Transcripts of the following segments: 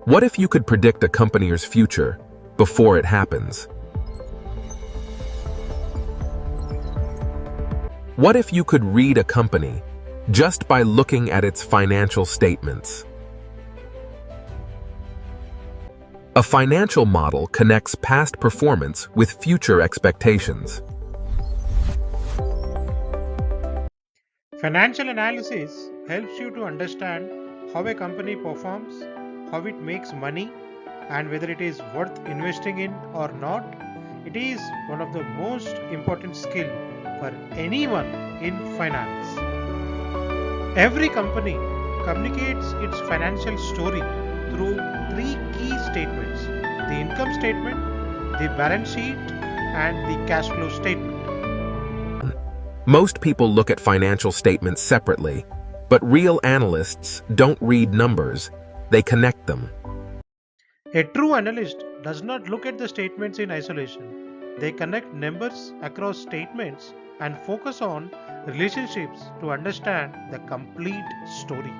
What if you could predict a company's future before it happens? What if you could read a company just by looking at its financial statements? A financial model connects past performance with future expectations. Financial analysis helps you to understand how a company performs, how it makes money, and whether it is worth investing in or not. It is one of the most important skills for anyone in finance. Every company communicates its financial story through three key statements: the income statement, the balance sheet, and the cash flow statement. Most people look at financial statements separately, but real analysts don't read numbers, they connect them. A true analyst does not look at the statements in isolation. They connect numbers across statements and focus on relationships to understand the complete story.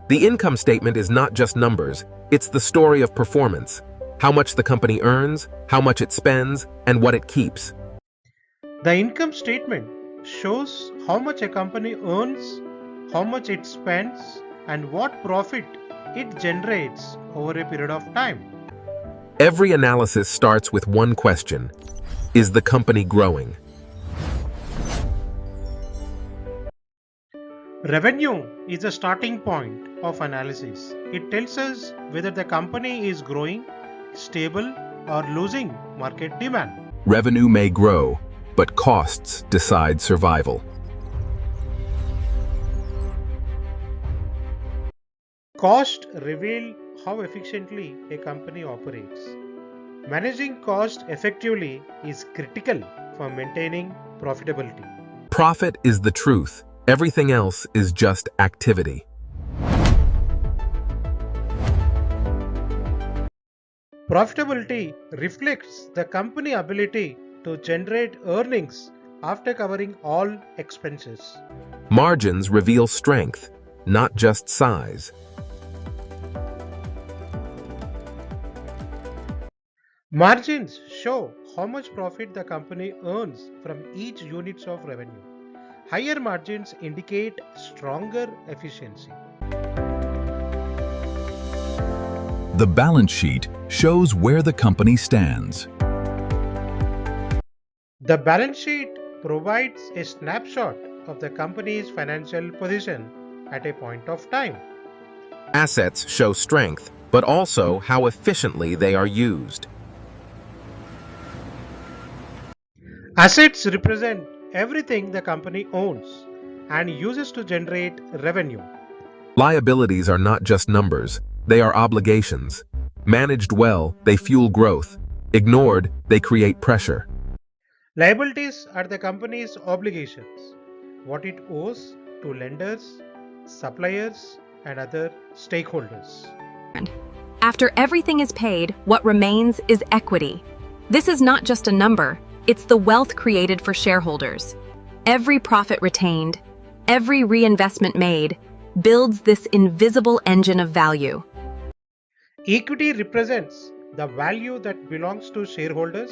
The income statement is not just numbers, it's the story of performance. How much the company earns, how much it spends, and what it keeps. The income statement shows how much a company earns, how much it spends, and what profit it generates over a period of time. Every analysis starts with one question: is the company growing? Revenue is the starting point of analysis. It tells us whether the company is growing, stable, or losing market demand. Revenue may grow, but costs decide survival. Cost reveal how efficiently a company operates. Managing cost effectively is critical for maintaining profitability. Profit is the truth. Everything else is just activity. Profitability reflects the company ability to generate earnings after covering all expenses. Margins reveal strength, not just size. Margins show how much profit the company earns from each unit of revenue. Higher margins indicate stronger efficiency. The balance sheet shows where the company stands. The balance sheet provides a snapshot of the company's financial position at a point of time. Assets show strength, but also how efficiently they are used. Assets represent everything the company owns and uses to generate revenue. Liabilities are not just numbers, they are obligations. Managed well, they fuel growth. Ignored, they create pressure. Liabilities are the company's obligations, what it owes to lenders, suppliers, and other stakeholders. After everything is paid, what remains is equity. This is not just a number, it's the wealth created for shareholders. Every profit retained, every reinvestment made, builds this invisible engine of value. Equity represents the value that belongs to shareholders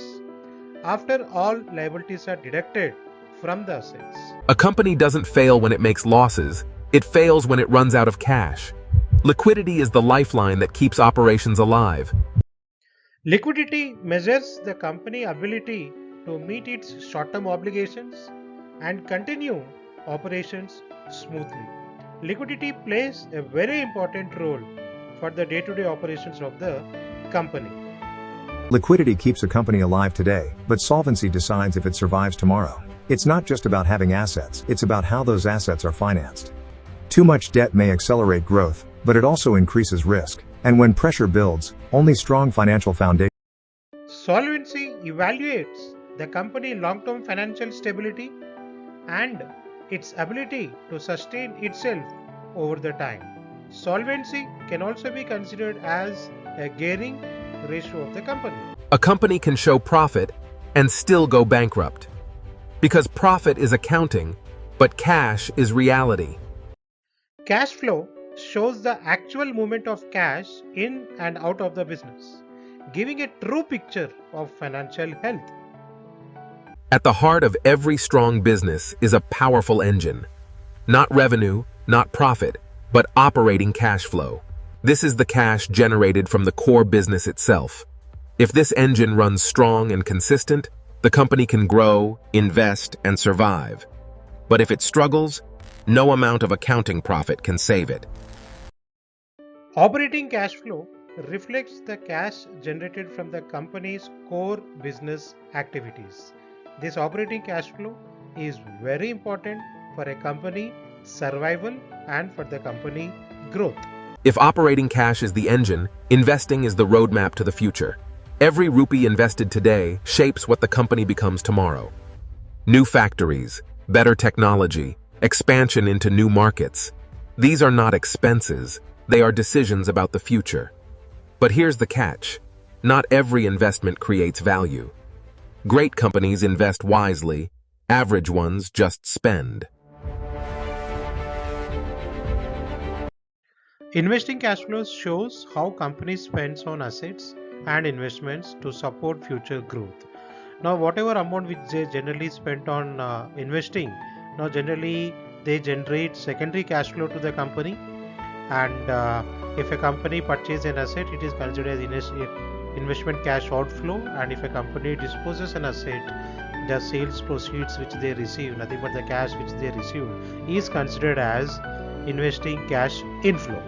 after all liabilities are deducted from the assets. A company doesn't fail when it makes losses, it fails when it runs out of cash. Liquidity is the lifeline that keeps operations alive. Liquidity measures the company's ability to meet its short-term obligations and continue operations smoothly. Liquidity plays a very important role for the day-to-day operations of the company. Liquidity keeps a company alive today, but solvency decides if it survives tomorrow. It's not just about having assets, it's about how those assets are financed. Too much debt may accelerate growth, but it also increases risk. And when pressure builds, only strong financial foundation. Solvency evaluates the company's long-term financial stability and its ability to sustain itself over the time. Solvency can also be considered as a gearing ratio of the company. A company can show profit and still go bankrupt. Because profit is accounting, but cash is reality. Cash flow shows the actual movement of cash in and out of the business, giving a true picture of financial health. At the heart of every strong business is a powerful engine. Not revenue, not profit, but operating cash flow. This is the cash generated from the core business itself. If this engine runs strong and consistent, the company can grow, invest, and survive. But if it struggles, no amount of accounting profit can save it. Operating cash flow reflects the cash generated from the company's core business activities. This operating cash flow is very important for a company survival and for the company growth. If operating cash is the engine, investing is the roadmap to the future. Every rupee invested today shapes what the company becomes tomorrow. New factories, better technology, expansion into new markets. These are not expenses, they are decisions about the future. But here's the catch. Not every investment creates value. Great companies invest wisely, average ones just spend. Investing cash flows shows how companies spends on assets and investments to support future growth. Now, whatever amount which they generally spent on investing, now generally they generate secondary cash flow to the company, and if a company purchases an asset, it is considered as investment cash outflow, and if a company disposes an asset, the sales proceeds which they receive, nothing but the cash which they receive, is considered as investing cash inflow.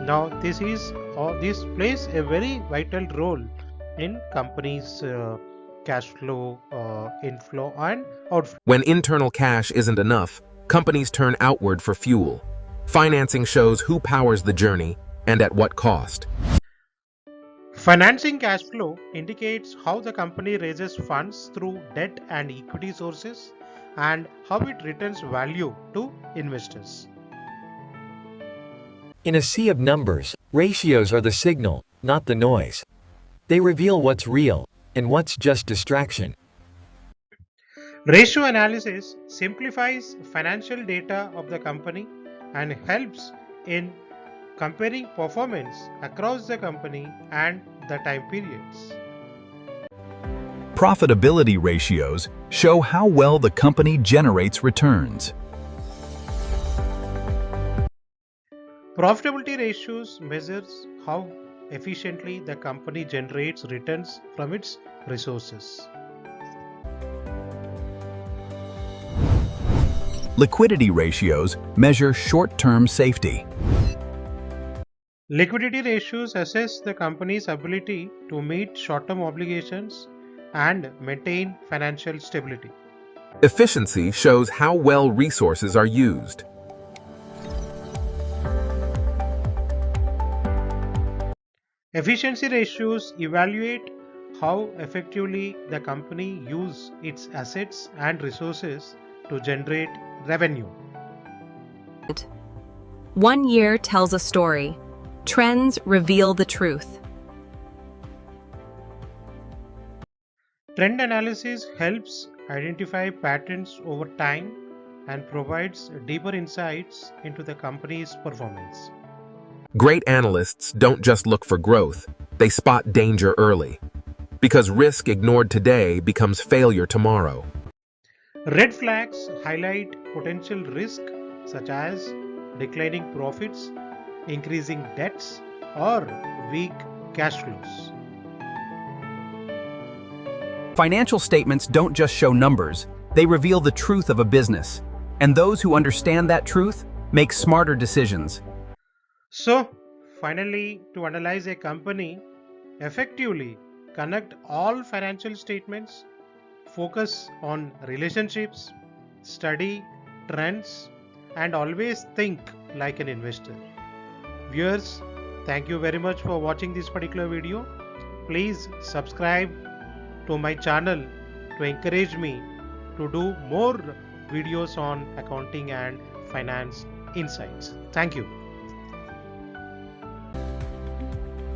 Now this plays a very vital role in companies' cash flow inflow and outflow. When internal cash isn't enough, companies turn outward for fuel. Financing shows who powers the journey and at what cost. Financing cash flow indicates how the company raises funds through debt and equity sources and how it returns value to investors. In a sea of numbers, ratios are the signal, not the noise. They reveal what's real and what's just distraction. Ratio analysis simplifies financial data of the company and helps in comparing performance across the company and the time periods. Profitability ratios show how well the company generates returns. Profitability ratios measures how efficiently the company generates returns from its resources. Liquidity ratios measure short-term safety. Liquidity ratios assess the company's ability to meet short-term obligations and maintain financial stability. Efficiency shows how well resources are used. Efficiency ratios evaluate how effectively the company uses its assets and resources to generate revenue. 1 year tells a story. Trends reveal the truth. Trend analysis helps identify patterns over time and provides deeper insights into the company's performance. Great analysts don't just look for growth, they spot danger early. Because risk ignored today becomes failure tomorrow. Red flags highlight potential risk such as declining profits, increasing debts, or weak cash flows. Financial statements don't just show numbers, they reveal the truth of a business. And those who understand that truth make smarter decisions. So, finally, to analyze a company effectively, connect all financial statements, focus on relationships, study trends, and always think like an investor. Viewers, thank you very much for watching this particular video. Please subscribe to my channel to encourage me to do more videos on accounting and finance insights. Thank you.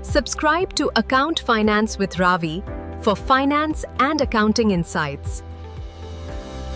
Subscribe to Account Finance with Ravi for finance and accounting insights.